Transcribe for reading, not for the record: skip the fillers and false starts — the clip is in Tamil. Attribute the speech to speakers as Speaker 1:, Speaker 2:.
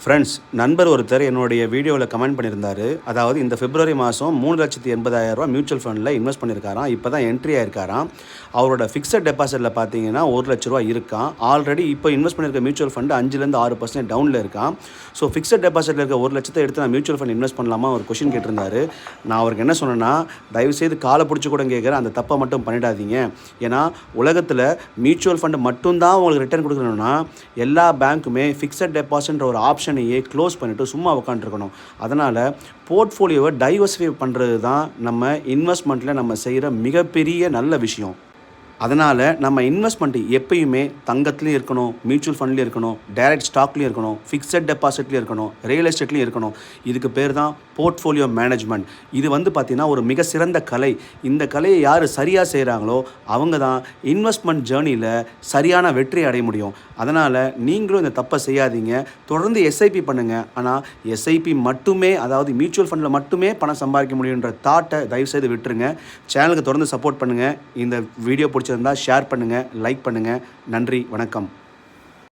Speaker 1: ஃப்ரெண்ட்ஸ், நண்பர் ஒருத்தர் என்னுடைய வீடியோவில் கமெண்ட் பண்ணியிருந்தாரு. அதாவது இந்த பிப்ரவரி மாதம் 3,80,000 மியூச்சுவல் ஃபண்டில் இன்வெஸ்ட் பண்ணியிருக்காராம். இப்போ தான் என்ட்ரி ஆயிருக்காராம். அவரோட ஃபிக்ஸட் டெபாசிட்டில் பார்த்தீங்கன்னா ₹1,00,000 இருக்கான். ஆல்ரெடி இப்போ இன்வெஸ்ட் பண்ணியிருக்க மியூச்சுவல் ஃபண்டு 5லேருந்து 6% டவுனில் இருக்கான். ஸோ ஃபிக்ஸட் டெபாசிட்டில் இருக்க ₹1,00,000 எடுத்து நான் மியூச்சுவல் ஃபண்ட் இன்வெஸ்ட் பண்ணலாமா ஒரு கொஷின் கேட்டிருந்தாரு. நான் அவருக்கு என்ன சொன்னேன்னா, தயவுசெய்து காலை பிடிச்சி கூட கேட்குறேன், அந்த தப்பை மட்டும் பண்ணிடாதீங்க. ஏன்னா உலகத்தில் மியூச்சுவல் ஃபண்டு மட்டும்தான் உங்களுக்கு ரிட்டர்ன் கொடுக்கணும்னா எல்லா பேங்க்குமே ஃபிக்ஸட் டெபாசிட்ன்ற ஒரு ஆப்ஷனையே க்ளோஸ் பண்ணிவிட்டு சும்மா உட்காந்துருக்கணும். அதனால் போர்ட்ஃபோலியோவை டைவர்சிஃபை பண்ணுறது தான் நம்ம இன்வெஸ்ட்மெண்ட்டில் நம்ம செய்கிற மிகப்பெரிய நல்ல விஷயம். அதனால் நம்ம இன்வெஸ்ட்மெண்ட் எப்பயுமே தங்கத்துலேயும் இருக்கணும், மியூச்சுவல் ஃபண்ட்லேயும் இருக்கணும், டைரக்ட் ஸ்டாக்லேயும் இருக்கணும், ஃபிக்ஸட் டெபாசிட்லேயும் இருக்கணும், ரியல் எஸ்டேட்லேயும் இருக்கணும். இதுக்கு பேர் தான் போர்ட்ஃபோலியோ மேனேஜ்மெண்ட். இது பார்த்திங்கன்னா ஒரு மிக சிறந்த கலை. இந்த கலையை யார் சரியாக செய்கிறாங்களோ அவங்க தான் இன்வெஸ்ட்மெண்ட் ஜேர்னியில் சரியான வெற்றி அடைய முடியும். அதனால் நீங்களும் இந்த தப்பை செய்யாதீங்க. தொடர்ந்து எஸ்ஐபி பண்ணுங்கள். ஆனால் எஸ்ஐபி மட்டுமே, அதாவது மியூச்சுவல் ஃபண்டில் மட்டுமே பணம் சம்பாதிக்க முடியுன்ற தாட்டை தயவுசெய்து விட்டுருங்க. சேனலுக்கு தொடர்ந்து சப்போர்ட் பண்ணுங்கள். இந்த வீடியோ பிடிச்சிருந்தால் ஷேர் பண்ணுங்கள், லைக் பண்ணுங்கள். நன்றி, வணக்கம்.